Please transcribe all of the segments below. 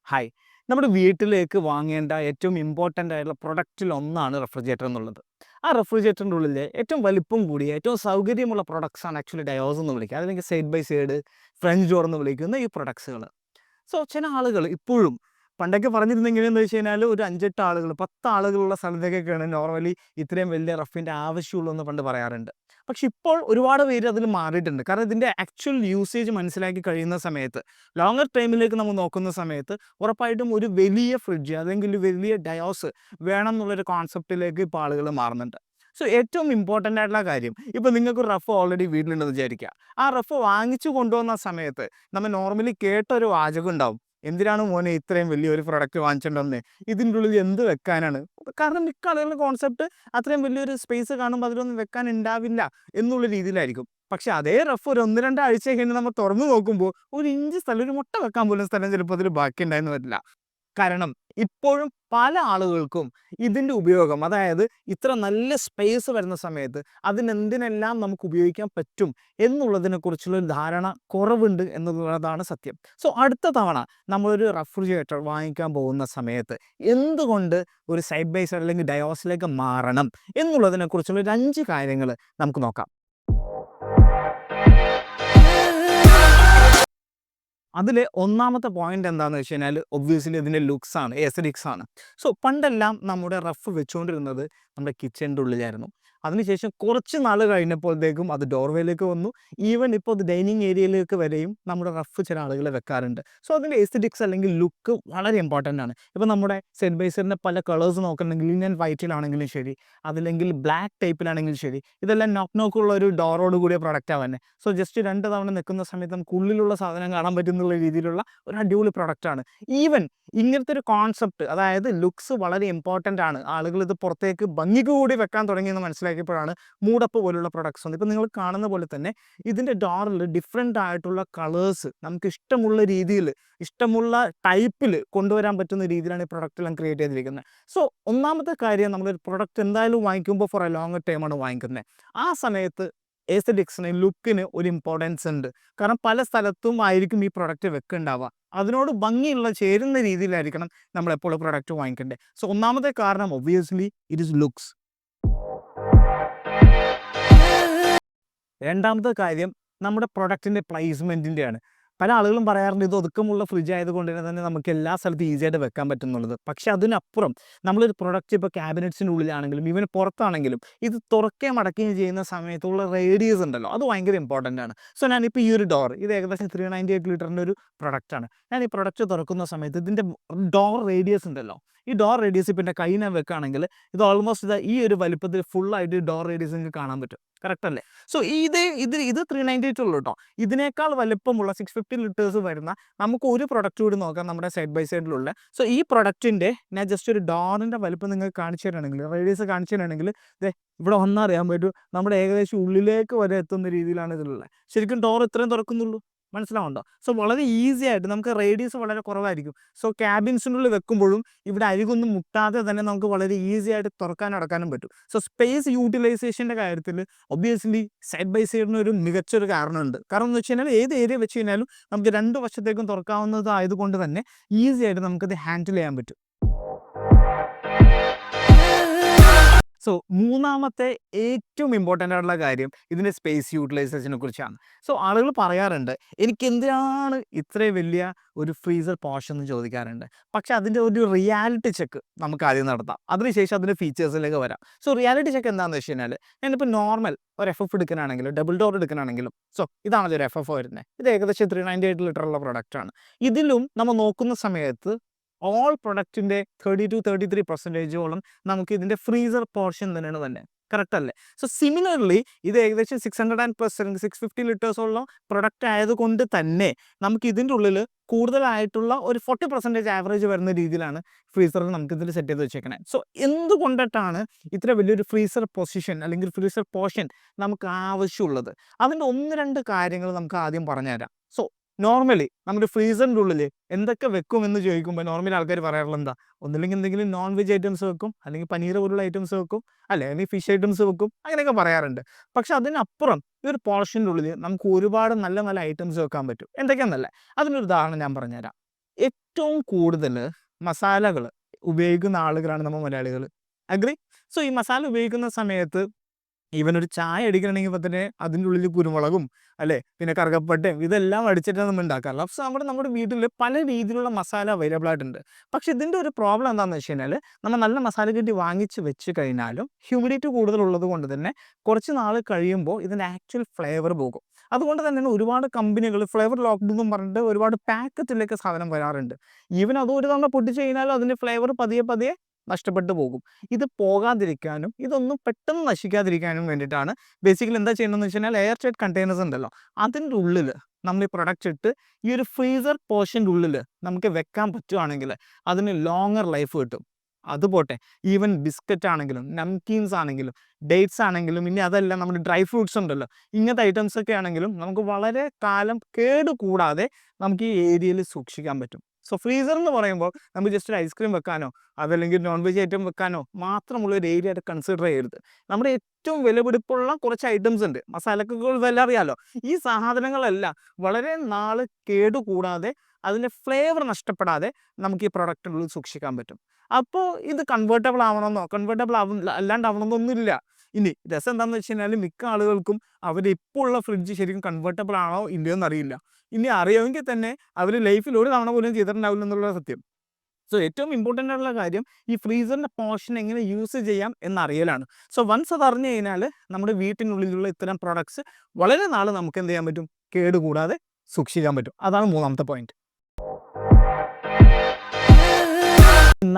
Hi. നമ്മുടെ വീട്ടിലേക്ക് വാങ്ങേണ്ട ഏറ്റവും ഇമ്പോർട്ടൻ്റ് ആയിട്ടുള്ള പ്രൊഡക്റ്റിൽ ഒന്നാണ് റെഫ്രിജറേറ്റർ എന്നുള്ളത്. ആ റെഫ്രിജറേറ്ററിൻ്റെ ഉള്ളിലെ ഏറ്റവും വലിപ്പം കൂടിയ ഏറ്റവും സൗകര്യമുള്ള പ്രൊഡക്ട്സാണ് ആക്ച്വലി ഡയോസ് എന്ന് വിളിക്കുക. അല്ലെങ്കിൽ side by side, French door എന്ന് വിളിക്കുന്ന ഈ പ്രൊഡക്ട്സുകൾ. സോ ചില ആളുകൾ ഇപ്പോഴും പണ്ടൊക്കെ പറഞ്ഞിരുന്നത് എങ്ങനെയെന്ന് വെച്ച് കഴിഞ്ഞാൽ ഒരു 5-8 ആളുകൾ 10 ആളുകളുള്ള സ്ഥലത്തേക്കൊക്കെയാണ് നോർമലി ഇത്രയും വലിയ റഫിൻ്റെ ആവശ്യമുള്ളൂ എന്ന് പണ്ട് പറയാറുണ്ട്. പക്ഷെ ഇപ്പോൾ ഒരുപാട് പേര് അതിൽ മാറിയിട്ടുണ്ട്. കാരണം ഇതിൻ്റെ ആക്ച്വൽ യൂസേജ് മനസ്സിലാക്കി കഴിയുന്ന സമയത്ത് ലോങ്ങർ ടൈമിലേക്ക് നമ്മൾ നോക്കുന്ന സമയത്ത് ഉറപ്പായിട്ടും ഒരു വലിയ ഫ്രിഡ്ജ് അല്ലെങ്കിൽ ഒരു വലിയ ഡയോസ് വേണം എന്നുള്ളൊരു കോൺസെപ്റ്റിലേക്ക് ഇപ്പോൾ ആളുകൾ മാറുന്നുണ്ട്. സോ ഏറ്റവും ഇമ്പോർട്ടൻ്റ് ആയിട്ടുള്ള കാര്യം, ഇപ്പോൾ നിങ്ങൾക്ക് ഒരു റഫ് ഓൾറെഡി വീട്ടിലുണ്ടെന്ന് വിചാരിക്കുക. ആ റഫ് വാങ്ങിച്ചു കൊണ്ടുവന്ന സമയത്ത് നമ്മൾ നോർമലി കേട്ടൊരു വാചകം ഉണ്ടാവും, എന്തിനാണ് മോനെ ഇത്രയും വലിയൊരു പ്രൊഡക്റ്റ് വാങ്ങിച്ചിട്ടുണ്ടെന്ന്, ഇതിൻ്റെ ഉള്ളിൽ എന്ത് വെക്കാനാണ്. കാരണം മിക്ക ആളുകളുടെ കോൺസെപ്റ്റ് അത്രയും വലിയൊരു സ്പേസ് കാണുമ്പോൾ അതിലൊന്നും വെക്കാൻ ഉണ്ടാവില്ല എന്നുള്ള രീതിയിലായിരിക്കും. പക്ഷെ അതേ റഫ് ഒരു 1-2 ആഴ്ച കഴിഞ്ഞ് നമ്മൾ തുറന്നു നോക്കുമ്പോൾ ഒരു ഇഞ്ച് സ്ഥലം, ഒരു മുട്ട വെക്കാൻ പോലും സ്ഥലം ചിലപ്പോൾ അതിൽ ബാക്കി ഉണ്ടായെന്ന് വരില്ല. കാരണം ഇപ്പോഴും പല ആളുകൾക്കും ഇതിൻ്റെ ഉപയോഗം, അതായത് ഇത്ര നല്ല സ്പേസ് വരുന്ന സമയത്ത് അതിനെന്തിനെല്ലാം നമുക്ക് ഉപയോഗിക്കാൻ പറ്റും എന്നുള്ളതിനെക്കുറിച്ചുള്ളൊരു ധാരണ കുറവുണ്ട് എന്നുള്ളതാണ് സത്യം. സോ അടുത്ത തവണ നമ്മളൊരു റെഫ്രിജറേറ്റർ വാങ്ങിക്കാൻ പോകുന്ന സമയത്ത് എന്തുകൊണ്ട് ഒരു സൈഡ് ബൈ സൈഡ് അല്ലെങ്കിൽ ഡയോസിലേക്ക് മാറണം എന്നുള്ളതിനെക്കുറിച്ചുള്ള ഒരു 5 കാര്യങ്ങൾ നമുക്ക് നോക്കാം. അതിൽ ഒന്നാമത്തെ പോയിന്റ് എന്താണെന്ന് വെച്ച് കഴിഞ്ഞാൽ ഒബ്വിയസ്ലി ഇതിൻ്റെ ലുക്സ് ആണ്, എസ്തെറ്റിക്സ് ആണ്. സോ പണ്ടെല്ലാം നമ്മുടെ റഫ് വെച്ചുകൊണ്ടിരുന്നത് നമ്മുടെ കിച്ചൻ്റെ ഉള്ളിലായിരുന്നു. അതിനുശേഷം കുറച്ച് നാൾ കഴിഞ്ഞപ്പോഴത്തേക്കും അത് ഡോർവേയിലേക്ക് വന്നു. ഈവൻ ഇപ്പോൾ അത് ഡൈനിങ് ഏരിയയിലേക്ക് വരെയും നമ്മുടെ റഫ് ചില ആളുകൾ വെക്കാറുണ്ട്. സോ അതിൻ്റെ എസ്തെറ്റിക്സ് അല്ലെങ്കിൽ ലുക്ക് വളരെ ഇമ്പോർട്ടൻ്റ് ആണ്. ഇപ്പോൾ നമ്മുടെ സെറ്റ് ബൈ സെറ്റിൻ്റെ പല കളേഴ്സ് നോക്കണമെങ്കിൽ ലിനൻ വൈറ്റിലാണെങ്കിലും ശരി, അതില്ലെങ്കിൽ ബ്ലാക്ക് ടൈപ്പിലാണെങ്കിലും ശരി, ഇതെല്ലാം നോക്കുള്ള ഒരു ഡോറോട് കൂടിയ പ്രൊഡക്റ്റാണ് തന്നെ. സോ ജസ്റ്റ് 2 തവണ നിൽക്കുന്ന സമയത്ത് നമുക്ക് ഉള്ളിലുള്ള സാധനം കാണാൻ പറ്റുന്നുള്ള രീതിയിലുള്ള ഒരു അടിപൊളി പ്രൊഡക്റ്റാണ്. ഈവൻ ഇങ്ങനത്തെ ഒരു കോൺസെപ്റ്റ്, അതായത് ലുക്സ് വളരെ ഇമ്പോർട്ടൻ്റ് ആണ്, ആളുകൾ ഇത് പുറത്തേക്ക് ഭംഗിക്ക് കൂടി വെക്കാൻ തുടങ്ങിയെന്ന് മനസ്സിലാക്കിയപ്പോഴാണ് മൂടപ്പ് പോലുള്ള പ്രൊഡക്ട്സ് വന്നത്. ഇപ്പോൾ നിങ്ങൾ കാണുന്ന പോലെ തന്നെ ഇതിൻ്റെ ഡോറിൽ ഡിഫറെൻ്റ് ആയിട്ടുള്ള കളേഴ്സ് നമുക്ക് ഇഷ്ടമുള്ള രീതിയിൽ, ഇഷ്ടമുള്ള ടൈപ്പിൽ കൊണ്ടുവരാൻ പറ്റുന്ന രീതിയിലാണ് ഈ പ്രൊഡക്റ്റെല്ലാം ക്രിയേറ്റ് ചെയ്തിരിക്കുന്നത്. സോ ഒന്നാമത്തെ കാര്യം, നമ്മളൊരു പ്രൊഡക്റ്റ് എന്തായാലും വാങ്ങിക്കുമ്പോൾ ഫോർ എ ലോങ് ടൈമാണ് വാങ്ങിക്കുന്നത്. ആ സമയത്ത് എസ്തെറ്റിക്സിന്, ലുക്കിന് ഒരു ഇമ്പോർട്ടൻസ് ഉണ്ട്. കാരണം പല സ്ഥലത്തും ആയിരിക്കും ഈ പ്രൊഡക്റ്റ് വെക്കുന്നുണ്ടാവുക. അതിനോട് ഭംഗിയുള്ള ചേരുന്ന രീതിയിലായിരിക്കണം നമ്മളെപ്പോഴും പ്രൊഡക്റ്റ് വാങ്ങിക്കേണ്ടത്. സോ ഒന്നാമത്തെ കാരണം ഒബ്വിയസ്ലി ഇറ്റ് ഈസ് ലുക്സ്. രണ്ടാമത്തെ കാര്യം നമ്മുടെ പ്രൊഡക്റ്റിൻ്റെ പ്ലേസ്മെൻറ്റിൻ്റെയാണ്. പല ആളുകളും പറയാറുണ്ട് ഇത് ഒതുക്കമുള്ള ഫ്രിഡ്ജ് ആയതുകൊണ്ട് തന്നെ നമുക്ക് എല്ലാ സ്ഥലത്തും ഈസിയായിട്ട് വെക്കാൻ പറ്റുന്നുള്ളത്. പക്ഷേ അതിനപ്പുറം നമ്മളൊരു പ്രൊഡക്റ്റ് ഇപ്പോൾ ക്യാബിനറ്റ്സിൻ്റെ ഉള്ളിലാണെങ്കിലും ഈവൻ പുറത്താണെങ്കിലും ഇത് തുറക്കുകയും അടയ്ക്കുകയും ചെയ്യുന്ന സമയത്തുള്ള റേഡിയസ് ഉണ്ടല്ലോ, അത് ഭയങ്കര ഇമ്പോർട്ടൻ്റ് ആണ്. സോ ഞാനിപ്പോൾ ഈ ഒരു ഡോർ, ഇത് ഏകദേശം 398 ലിറ്ററിൻ്റെ ഒരു പ്രൊഡക്റ്റാണ്. ഞാൻ ഈ പ്രൊഡക്റ്റ് തുറക്കുന്ന സമയത്ത് ഇതിൻ്റെ ഡോർ റേഡിയസ് ഉണ്ടല്ലോ, ഈ ഡോർ റേഡിയസ് ഇപ്പോൾ എൻ്റെ കൈ ഞാൻ വെക്കുകയാണെങ്കിൽ ഇത് ഓൾമോസ്റ്റ് ഇത് ഈ ഒരു വലിപ്പത്തിൽ ഫുള്ളായിട്ട് ഡോർ റേഡിയസ് നിങ്ങൾക്ക് കാണാൻ പറ്റും. കറക്റ്റ് അല്ലേ? സോ ഇത് 398 ഉള്ളൂ കേട്ടോ. ഇതിനേക്കാൾ വലിപ്പമുള്ള 650 ലിറ്റേഴ്സ് വരുന്ന നമുക്ക് ഒരു പ്രൊഡക്റ്റ് കൂടി നോക്കാം നമ്മുടെ സൈഡ് ബൈ സൈഡിലുള്ള. സോ ഈ പ്രൊഡക്റ്റിൻ്റെ ഞാൻ ജസ്റ്റ് ഒരു ഡോറിൻ്റെ വലിപ്പം നിങ്ങൾക്ക് കാണിച്ചു തരാണെങ്കിൽ, റേഡിയസ് കാണിച്ചു തരാണെങ്കിൽ, ഇവിടെ ഒന്നറിയാൻ പറ്റും നമ്മുടെ ഏകദേശം ഉള്ളിലേക്ക് വരെ എത്തുന്ന രീതിയിലാണ് ഇതിലുള്ളത്. ശരിക്കും ഡോർ ഇത്രയും തുറക്കുന്നുള്ളൂ, മനസ്സിലാവുണ്ടോ? സോ വളരെ ഈസി ആയിട്ട് നമുക്ക് റേഡിയസ് വളരെ കുറവായിരിക്കും. സോ ക്യാബിൻസിനുള്ളിൽ വെക്കുമ്പോഴും ഇവിടെ അരികൊന്നും മുട്ടാതെ തന്നെ നമുക്ക് വളരെ ഈസി ആയിട്ട് തുറക്കാനും അടക്കാനും പറ്റും. സോ സ്പേസ് യൂട്ടിലൈസേഷൻ്റെ കാര്യത്തിൽ ഒബ്വിയസ്ലി സൈഡ് ബൈ സൈഡിന് ഒരു മികച്ചൊരു കാരണമുണ്ട്. കാരണം എന്ന് വെച്ച് കഴിഞ്ഞാൽ ഏത് ഏരിയ വെച്ച് കഴിഞ്ഞാലും നമുക്ക് 2 വശത്തേക്കും തുറക്കാവുന്നതായതുകൊണ്ട് തന്നെ ഈസി ആയിട്ട് നമുക്കത് ഹാൻഡിൽ ചെയ്യാൻ പറ്റും. സോ മൂന്നാമത്തെ ഏറ്റവും ഇമ്പോർട്ടൻ്റ് ആയിട്ടുള്ള കാര്യം ഇതിൻ്റെ സ്പേസ് യൂട്ടിലൈസേഷനെ കുറിച്ചാണ്. സോ ആളുകൾ പറയാറുണ്ട് എനിക്ക് എന്തിനാണ് ഇത്രയും വലിയ ഒരു ഫ്രീസർ പോർഷൻ എന്ന് ചോദിക്കാറുണ്ട്. പക്ഷേ അതിൻ്റെ ഒരു റിയാലിറ്റി ചെക്ക് നമുക്ക് ആദ്യം നടത്താം, അതിനുശേഷം അതിൻ്റെ ഫീച്ചേഴ്സിലേക്ക് വരാം. സോ റിയാലിറ്റി ചെക്ക് എന്താണെന്ന് വെച്ച് കഴിഞ്ഞാൽ, ഞാനിപ്പോൾ നോർമൽ ഒരു FF എടുക്കാനാണെങ്കിലും ഡബിൾ ഡോർ എടുക്കാനാണെങ്കിലും, സോ ഇതാണല്ലോ ഒരു FF വരുന്നത്. ഇത് ഏകദേശം 398 ലിറ്ററുള്ള പ്രൊഡക്റ്റാണ്. ഇതിലും നമ്മൾ നോക്കുന്ന സമയത്ത് ഓൾ പ്രൊഡക്റ്റിൻ്റെ 30-33% നമുക്ക് ഇതിൻ്റെ ഫ്രീസർ പോർഷൻ തന്നെയാണ് തന്നെ. കറക്റ്റ് അല്ലേ? സോ സിമിലർലി ഇത് ഏകദേശം 600+ അല്ലെങ്കിൽ 650 ലിറ്റേഴ്സോളം പ്രൊഡക്റ്റ് ആയതുകൊണ്ട് തന്നെ നമുക്ക് ഇതിൻ്റെ ഉള്ളിൽ കൂടുതലായിട്ടുള്ള ഒരു 40% ആവറേജ് വരുന്ന രീതിയിലാണ് ഫ്രീസറിൽ നമുക്ക് ഇതിൽ സെറ്റ് ചെയ്ത് വെച്ചേക്കണേ. സോ എന്തുകൊണ്ടിട്ടാണ് ഇത്ര വലിയൊരു ഫ്രീസർ പൊസിഷൻ അല്ലെങ്കിൽ ഫ്രീസർ പോർഷൻ നമുക്ക് ആവശ്യമുള്ളത്? അതിൻ്റെ 1-2 കാര്യങ്ങൾ നമുക്ക് ആദ്യം പറഞ്ഞുതരാം. സോ നോർമലി നമ്മുടെ ഫ്രീസറിൻ്റെ ഉള്ളിൽ എന്തൊക്കെ വെക്കുമെന്ന് ചോദിക്കുമ്പോൾ നോർമലി ആൾക്കാർ പറയാറുള്ളത് എന്താ? ഒന്നില്ലെങ്കിൽ എന്തെങ്കിലും നോൺ വെജ് ഐറ്റംസ് വെക്കും, അല്ലെങ്കിൽ പനീർ പോലുള്ള ഐറ്റംസ് വെക്കും, അല്ലെങ്കിൽ ഫിഷ് ഐറ്റംസ് വെക്കും, അങ്ങനെയൊക്കെ പറയാറുണ്ട്. പക്ഷെ അതിനപ്പുറം ഈ ഒരു പോർഷൻ്റെ ഉള്ളിൽ നമുക്ക് ഒരുപാട് നല്ല നല്ല ഐറ്റംസ് വെക്കാൻ പറ്റും. എന്തൊക്കെയാണെന്നല്ലേ, അതിനൊരു ഉദാഹരണം ഞാൻ പറഞ്ഞുതരാം. ഏറ്റവും കൂടുതൽ മസാലകൾ ഉപയോഗിക്കുന്ന ആളുകളാണ് നമ്മൾ മലയാളികൾ. അഗ്രി? സോ ഈ മസാല ഉപയോഗിക്കുന്ന സമയത്ത് ഈവൻ ഒരു ചായ അടിക്കണമെങ്കിൽ ഇപ്പം തന്നെ അതിൻ്റെ ഉള്ളിൽ കുരുമുളകും അല്ലേ, പിന്നെ കറുകപ്പട്ടയും ഇതെല്ലാം അടിച്ചിട്ടാണ് നമ്മൾ ഉണ്ടാക്കാറുള്ളത്. സോ നമ്മുടെ വീട്ടിൽ പല രീതിയിലുള്ള മസാല അവൈലബിൾ ആയിട്ടുണ്ട്. പക്ഷെ ഇതിൻ്റെ ഒരു പ്രോബ്ലം എന്താണെന്ന് വെച്ച് കഴിഞ്ഞാൽ, നമ്മൾ നല്ല മസാല കെട്ടി വാങ്ങിച്ച് വെച്ച് കഴിഞ്ഞാലും ഹ്യൂമിഡിറ്റി കൂടുതലുള്ളത് കൊണ്ട് തന്നെ കുറച്ച് നാൾ കഴിയുമ്പോൾ ഇതിൻ്റെ ആക്ച്വൽ ഫ്ലേവർ പോകും. അതുകൊണ്ട് തന്നെയാണ് ഒരുപാട് കമ്പനികൾ ഫ്ലേവർ ലോക്ക്ഡ് എന്നും പറഞ്ഞിട്ട് ഒരുപാട് പാക്കറ്റിലേക്ക് സാധനം വരാറുണ്ട്. ഈവൻ അത് ഒരു തവണ പൊട്ടിച്ച് കഴിഞ്ഞാലും അതിൻ്റെ ഫ്ലേവർ പതിയെ പതിയെ നഷ്ടപ്പെട്ടു പോകും. ഇത് പോകാതിരിക്കാനും ഇതൊന്നും പെട്ടെന്ന് നശിക്കാതിരിക്കാനും വേണ്ടിയിട്ടാണ് ബേസിക്കലി എന്താ ചെയ്യണമെന്ന് വെച്ച് കഴിഞ്ഞാൽ, എയർ ടൈറ്റ് കണ്ടെയ്നേഴ്സ് ഉണ്ടല്ലോ, അതിൻ്റെ ഉള്ളിൽ നമ്മൾ ഈ പ്രൊഡക്റ്റ് ഇട്ട് ഈ ഒരു ഫ്രീസർ പോർഷൻ്റെ ഉള്ളിൽ നമുക്ക് വെക്കാൻ പറ്റുവാണെങ്കിൽ അതിന് ലോങ്ങർ ലൈഫ് കിട്ടും. അതുപോട്ടെ, ഈവൻ ബിസ്ക്കറ്റ് ആണെങ്കിലും നംകീൻസ് ആണെങ്കിലും ഡേറ്റ്സ് ആണെങ്കിലും ഇനി അതല്ല നമ്മുടെ ഡ്രൈ ഫ്രൂട്ട്സ് ഉണ്ടല്ലോ, ഇങ്ങനത്തെ ഐറ്റംസ് ഒക്കെ ആണെങ്കിലും നമുക്ക് വളരെ കാലം കേടുകൂടാതെ നമുക്ക് ഈ ഏരിയയിൽ സൂക്ഷിക്കാൻ പറ്റും. സോ ഫ്രീസർ എന്ന് പറയുമ്പോൾ നമുക്ക് ജസ്റ്റ് ഒരു ഐസ്ക്രീം വെക്കാനോ അതല്ലെങ്കിൽ നോൺ വെജ് ഐറ്റം വെക്കാനോ മാത്രമുള്ള ഒരു ഏരിയ ആയിട്ട് കൺസിഡർ ചെയ്യരുത്. നമ്മുടെ ഏറ്റവും വിലപിടിപ്പുള്ള കുറച്ച് ഐറ്റംസ് ഉണ്ട്, മസാലക്കൊക്കെ ഇതെല്ലാം അറിയാമല്ലോ. ഈ സാധനങ്ങളെല്ലാം വളരെ നാൾ കേടുകൂടാതെ അതിൻ്റെ ഫ്ലേവർ നഷ്ടപ്പെടാതെ നമുക്ക് ഈ പ്രൊഡക്റ്റിനുള്ളിൽ സൂക്ഷിക്കാൻ പറ്റും. അപ്പോൾ ഇത് കൺവേർട്ടബിൾ ആവണമെന്നോ കൺവേർട്ടബിൾ അല്ലാണ്ടാവണമെന്നൊന്നുമില്ല. ഇനി രസം എന്താണെന്ന് വെച്ച് കഴിഞ്ഞാൽ, മിക്ക ആളുകൾക്കും അവരിപ്പോൾ ഉള്ള ഫ്രിഡ്ജ് ശരിക്കും കൺവേർട്ടബിൾ ആണോ ഇല്ലയോ എന്നറിയില്ല. ഇനി അറിയാമെങ്കിൽ തന്നെ അവർ ലൈഫിൽ ഒരു തവണ പോലും ചെയ്തിട്ടുണ്ടാവില്ല എന്നുള്ള സത്യം. സോ ഏറ്റവും ഇമ്പോർട്ടൻ്റ് ആയിട്ടുള്ള കാര്യം ഈ ഫ്രീസറിൻ്റെ പോർഷൻ എങ്ങനെ യൂസ് ചെയ്യാം എന്നറിയലാണ്. സോ വൺസ് അത് അറിഞ്ഞു കഴിഞ്ഞാൽ നമ്മുടെ വീട്ടിനുള്ളിലുള്ള ഇത്തരം പ്രോഡക്ട്സ് വളരെ നാൾ നമുക്ക് എന്ത് ചെയ്യാൻ പറ്റും, കേടുകൂടാതെ സൂക്ഷിക്കാൻ പറ്റും. അതാണ് മൂന്നാമത്തെ പോയിന്റ്.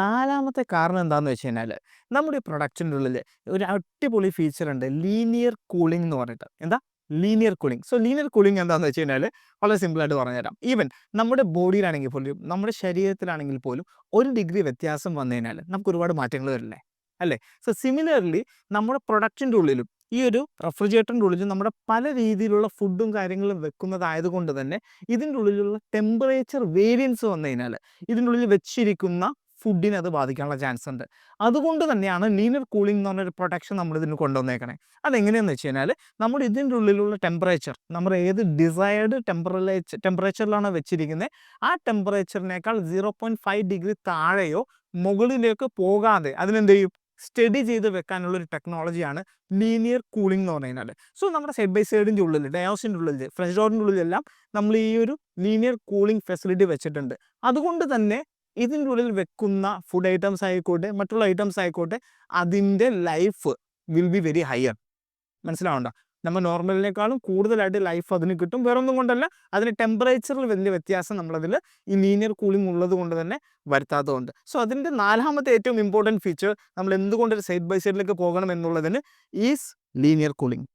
നാലാമത്തെ കാരണം എന്താണെന്ന് വെച്ച് കഴിഞ്ഞാൽ, നമ്മുടെ ഈ പ്രൊഡക്റ്റിൻ്റെ ഉള്ളിൽ ഒരു അടിപൊളി ഫീച്ചർ ഉണ്ട്, ലീനിയർ കൂളിംഗ് എന്ന് പറഞ്ഞിട്ട്. എന്താ linear cooling? So linear cooling എന്താണെന്ന് വെച്ച് കഴിഞ്ഞാൽ വളരെ സിമ്പിളായിട്ട് പറഞ്ഞുതരാം. ഈവൻ നമ്മുടെ ബോഡിയിലാണെങ്കിൽ പോലും നമ്മുടെ ശരീരത്തിലാണെങ്കിൽ പോലും 1 ഡിഗ്രി വ്യത്യാസം വന്നു കഴിഞ്ഞാൽ നമുക്ക് ഒരുപാട് മാറ്റങ്ങൾ വരില്ലേ, അല്ലേ? സോ സിമിലർലി നമ്മുടെ പ്രൊഡക്റ്റിൻ്റെ ഉള്ളിലും ഈ ഒരു റെഫ്രിജറേറ്ററിൻ്റെ ഉള്ളിലും നമ്മുടെ പല രീതിയിലുള്ള ഫുഡും കാര്യങ്ങളും വെക്കുന്നതായതുകൊണ്ട് തന്നെ ഇതിൻ്റെ ഉള്ളിലുള്ള ടെമ്പറേച്ചർ വേരിയൻസ് വന്നു കഴിഞ്ഞാൽ ഇതിൻ്റെ ഉള്ളിൽ വെച്ചിരിക്കുന്ന ഫുഡിനെ അത് ബാധിക്കാനുള്ള ചാൻസ് ഉണ്ട്. അതുകൊണ്ട് തന്നെയാണ് ലീനിയർ കൂളിംഗ് എന്ന് പറഞ്ഞൊരു പ്രൊട്ടക്ഷൻ നമ്മൾ ഇതിന് കൊണ്ടുവന്നേക്കണേ. അതെങ്ങനെയാണെന്ന് വെച്ച് കഴിഞ്ഞാൽ, നമ്മുടെ ഇതിൻ്റെ ഉള്ളിലുള്ള ടെമ്പറേച്ചർ നമ്മൾ ഏത് ഡിസൈർഡ് ടെമ്പറേച്ചറിലാണ് വെച്ചിരിക്കുന്നത്, ആ ടെമ്പറേച്ചറിനേക്കാൾ 0.5 ഡിഗ്രി താഴെയോ മുകളിലേക്ക് പോകാതെ അതിനെന്ത് ചെയ്യും, സ്റ്റഡി ചെയ്ത് വെക്കാനുള്ള ഒരു ടെക്നോളജിയാണ് ലീനിയർ കൂളിംഗ് എന്ന് പറഞ്ഞു കഴിഞ്ഞാൽ. സോ നമ്മുടെ സൈഡ് ബൈ സൈഡിൻ്റെ ഉള്ളിൽ, ഡയോസിൻ്റെ ഉള്ളിൽ, ഫ്രഷ് ഡോറിൻ്റെ ഉള്ളിലെല്ലാം നമ്മൾ ഈ ഒരു ലീനിയർ കൂളിംഗ് ഫെസിലിറ്റി വെച്ചിട്ടുണ്ട്. അതുകൊണ്ട് തന്നെ ഇതിൻ്റെ ഉള്ളിൽ വെക്കുന്ന ഫുഡ് ഐറ്റംസ് ആയിക്കോട്ടെ മറ്റുള്ള ഐറ്റംസ് ആയിക്കോട്ടെ, അതിൻ്റെ life will be very higher. മനസ്സിലാവണ്ട, നമ്മൾ നോർമലിനേക്കാളും കൂടുതലായിട്ട് ലൈഫ് അതിന് കിട്ടും. വേറൊന്നും കൊണ്ടല്ല, അതിന് ടെമ്പറേച്ചറിൽ വലിയ വ്യത്യാസം നമ്മളതിൽ ഈ ലീനിയർ കൂളിംഗ് ഉള്ളത് കൊണ്ട് തന്നെ വരുത്താത്തതുകൊണ്ട്. സോ അതിൻ്റെ നാലാമത്തെ ഏറ്റവും ഇമ്പോർട്ടൻറ്റ് ഫീച്ചർ, നമ്മൾ എന്തുകൊണ്ടൊരു സൈഡ് ബൈ സൈഡിലേക്ക് പോകണം എന്നുള്ളതിന് ഈസ് ലീനിയർ കൂളിംഗ്.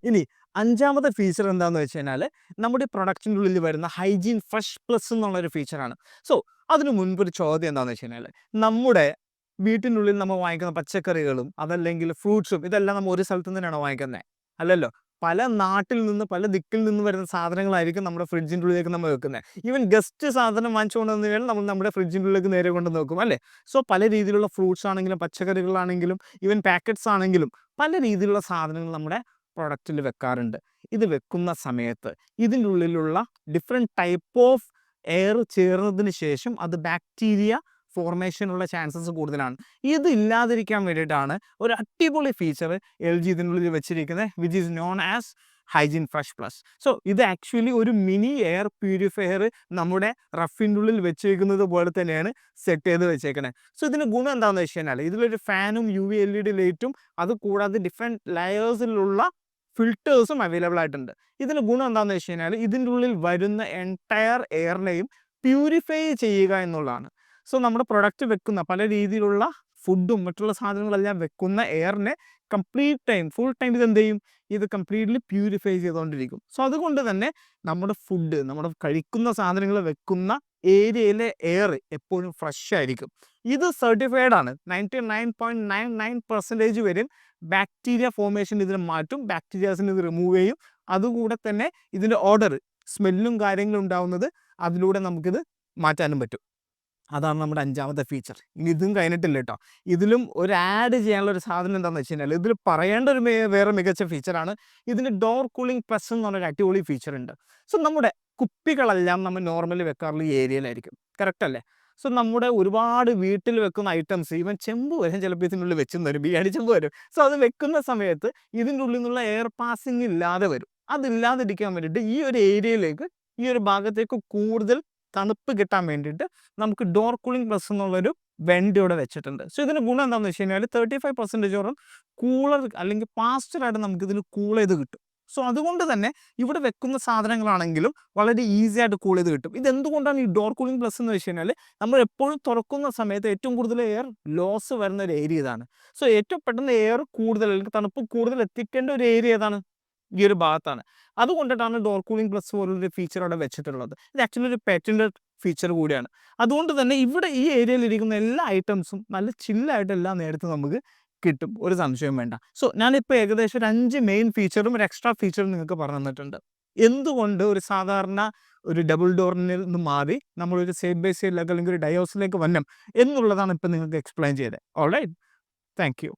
ഇനി അഞ്ചാമത്തെ ഫീച്ചർ എന്താണെന്ന് വെച്ച് കഴിഞ്ഞാൽ, നമ്മുടെ പ്രൊഡക്റ്റിൻ്റെ ഉള്ളിൽ വരുന്ന ഹൈജീൻ ഫ്രഷ് പ്ലസ് എന്നുള്ളൊരു ഫീച്ചറാണ്. സോ അതിന് മുൻപൊരു ചോദ്യം എന്താണെന്ന് വെച്ച് കഴിഞ്ഞാൽ, നമ്മുടെ വീട്ടിനുള്ളിൽ നമ്മൾ വാങ്ങിക്കുന്ന പച്ചക്കറികളും അതല്ലെങ്കിൽ ഫ്രൂട്ട്സും ഇതെല്ലാം നമ്മൾ ഒരു സ്ഥലത്ത് തന്നെയാണോ വാങ്ങിക്കുന്നത്? അല്ലല്ലോ. പല നാട്ടിൽ നിന്ന് പല ദിക്കിൽ നിന്ന് വരുന്ന സാധനങ്ങളായിരിക്കും നമ്മുടെ ഫ്രിഡ്ജിൻ്റെ ഉള്ളിലേക്ക് നമ്മൾ വെക്കുന്നത്. ഈവൻ ഗസ്റ്റ് സാധനം വാങ്ങിച്ചുകൊണ്ട് വന്നു കഴിഞ്ഞാൽ നമ്മൾ നമ്മുടെ ഫ്രിഡ്ജിൻ്റെ ഉള്ളിലേക്ക് നേരെ കൊണ്ട് നോക്കും, അല്ലേ? സോ പല രീതിയിലുള്ള ഫ്രൂട്ട്സ് ആണെങ്കിലും പച്ചക്കറികളാണെങ്കിലും ഈവൻ പാക്കറ്റ്സ് ആണെങ്കിലും പല രീതിയിലുള്ള സാധനങ്ങൾ നമ്മുടെ പ്രൊഡക്റ്റിൽ വെക്കാറുണ്ട്. ഇത് വെക്കുന്ന സമയത്ത് ഇതിൻ്റെ ഉള്ളിലുള്ള ഡിഫറെൻറ്റ് ടൈപ്പ് ഓഫ് എയർ ചേർന്നതിന് ശേഷം അത് ബാക്ടീരിയ ഫോർമേഷനുള്ള ചാൻസസ് കൂടുതലാണ്. ഇത് ഇല്ലാതിരിക്കാൻ വേണ്ടിയിട്ടാണ് ഒരു അടിപൊളി ഫീച്ചർ LG ഇതിനുള്ളിൽ വെച്ചിരിക്കുന്നത്, which is known as hygiene fresh plus. So ഇത് ആക്ച്വലി ഒരു മിനി എയർ പ്യൂരിഫയർ നമ്മുടെ റഫിൻ്റെ ഉള്ളിൽ വെച്ചേക്കുന്നത് പോലെ തന്നെയാണ് സെറ്റ് ചെയ്ത് വെച്ചേക്കണേ. സോ ഇതിന് ഗുണം എന്താണെന്ന് വെച്ച് കഴിഞ്ഞാൽ, ഇതിലൊരു ഫാനും UV LED ലൈറ്റും അത് കൂടാതെ ഡിഫറെൻറ്റ് ലെയേഴ്സിലുള്ള ഫിൽറ്റേഴ്സും അവൈലബിൾ ആയിട്ടുണ്ട്. ഇതിന് ഗുണം എന്താണെന്ന് വെച്ച് കഴിഞ്ഞാൽ, ഇതിൻ്റെ ഉള്ളിൽ വരുന്ന എൻറ്റയർ എയറിനെയും പ്യൂരിഫൈ ചെയ്യുക എന്നുള്ളതാണ്. സോ നമ്മുടെ പ്രൊഡക്റ്റ് വെക്കുന്ന പല രീതിയിലുള്ള ഫുഡും മറ്റുള്ള സാധനങ്ങളെല്ലാം വെക്കുന്ന എയറിനെ ഫുൾ ടൈം ഇതെന്ത് ചെയ്യും, ഇത് കംപ്ലീറ്റ്ലി പ്യൂരിഫൈ ചെയ്തുകൊണ്ടിരിക്കും. സോ അതുകൊണ്ട് തന്നെ നമ്മുടെ ഫുഡ്, നമ്മുടെ കഴിക്കുന്ന സാധനങ്ങൾ വെക്കുന്ന ഏരിയയിലെ എയർ എപ്പോഴും ഫ്രഷ് ആയിരിക്കും. ഇത് സർട്ടിഫൈഡ് ആണ്. 99.99% വരും ബാക്ടീരിയ ഫോർമേഷൻ ഇതിന് മാറ്റും, ബാക്ടീരിയാസിന് ഇത് റിമൂവ് ചെയ്യും. അതുകൂടെ തന്നെ ഇതിൻ്റെ ഓർഡർ, സ്മെല്ലും കാര്യങ്ങളും ഉണ്ടാവുന്നത് അതിലൂടെ നമുക്കിത് മാറ്റാനും പറ്റും. അതാണ് നമ്മുടെ അഞ്ചാമത്തെ ഫീച്ചർ. ഇനി ഇതും കഴിഞ്ഞിട്ടില്ല കേട്ടോ. ഇതിലും ഒരു ആഡ് ചെയ്യാനുള്ള ഒരു സാധനം എന്താണെന്ന് വെച്ച് കഴിഞ്ഞാൽ, ഇതിൽ പറയേണ്ട ഒരു വേറെ മികച്ച ഫീച്ചറാണ് ഇതിന് ഡോർ കൂളിംഗ് പ്ലസ് എന്ന് പറഞ്ഞൊരു അടിപൊളി ഫീച്ചർ ഉണ്ട്. സോ നമ്മുടെ കുപ്പികളെല്ലാം നമ്മൾ നോർമലി വെക്കാറുള്ള ഈ ഏരിയയിലായിരിക്കും. കറക്റ്റ് അല്ലേ? സോ നമ്മുടെ ഒരുപാട് വീട്ടിൽ വെക്കുന്ന ഐറ്റംസ് ഈവൻ ചെമ്പ് വരെ ചിലപ്പോൾ ഇതിനുള്ളിൽ വെച്ചും തരും. ബിരിയാണി ചെമ്പ് വരും. സോ അത് വെക്കുന്ന സമയത്ത് ഇതിൻ്റെ ഉള്ളിൽ നിന്നുള്ള എയർ പാസിങ് ഇല്ലാതെ വരും. അതില്ലാതിരിക്കാൻ വേണ്ടിയിട്ട് ഈ ഒരു ഏരിയയിലേക്ക്, ഈ ഒരു ഭാഗത്തേക്ക് കൂടുതൽ തണുപ്പ് കിട്ടാൻ വേണ്ടിയിട്ട് നമുക്ക് ഡോർ കൂളിംഗ് പ്ലസ് എന്നുള്ളൊരു വെൻ്റ് ഇവിടെ വെച്ചിട്ടുണ്ട്. സോ ഇതിന് ഗുണം എന്താണെന്ന് വെച്ച് കഴിഞ്ഞാൽ 35% കൂളർ അല്ലെങ്കിൽ ഫാസ്റ്ററായിട്ട് നമുക്കിതിൽ കൂൾ ചെയ്ത് കിട്ടും. സോ അതുകൊണ്ട് തന്നെ ഇവിടെ വെക്കുന്ന സാധനങ്ങളാണെങ്കിലും വളരെ ഈസി ആയിട്ട് കൂൾ ചെയ്ത് കിട്ടും. ഇതെന്തുകൊണ്ടാണ് ഈ ഡോർ കൂളിംഗ് പ്ലസ് എന്ന് വെച്ച് കഴിഞ്ഞാൽ നമ്മൾ എപ്പോഴും തുറക്കുന്ന സമയത്ത് ഏറ്റവും കൂടുതൽ എയർ ലോസ് വരുന്ന ഒരു ഏരിയ ഇതാണ്. സോ ഏറ്റവും പെട്ടെന്ന് എയർ കൂടുതൽ അല്ലെങ്കിൽ തണുപ്പ് കൂടുതൽ എത്തിക്കേണ്ട ഒരു ഏരിയ ഏതാണ്? ഈ ഒരു ഭാഗത്താണ്. അതുകൊണ്ടിട്ടാണ് ഡോർ കൂളിംഗ് പ്ലസ് പോലൊരു ഫീച്ചർ അവിടെ വെച്ചിട്ടുള്ളത്. ഇത് ആക്ച്വലി ഒരു പേറ്റന്റഡ് ഫീച്ചർ കൂടിയാണ്. അതുകൊണ്ട് തന്നെ ഇവിടെ ഈ ഏരിയയിൽ ഇരിക്കുന്ന എല്ലാ ഐറ്റംസും നല്ല ചില്ലായിട്ട് എല്ലാ നേരത്തും നമുക്ക് കിട്ടും. ഒരു സംശയവും വേണ്ട. സോ ഞാനിപ്പോൾ ഏകദേശം ഒരു 5 മെയിൻ ഫീച്ചറും ഒരു എക്സ്ട്രാ ഫീച്ചറും നിങ്ങൾക്ക് പറഞ്ഞു തന്നിട്ടുണ്ട്. എന്തുകൊണ്ട് ഒരു സാധാരണ ഒരു ഡബിൾ ഡോറിൽ നിന്ന് മാറി നമ്മളൊരു സൈഡ് ബൈ സൈഡിലേക്ക് അല്ലെങ്കിൽ ഒരു ഡയോസിലേക്ക് വരണം എന്നുള്ളതാണ് ഇപ്പം നിങ്ങൾക്ക് എക്സ്പ്ലെയിൻ ചെയ്തത്. Alright, thank U.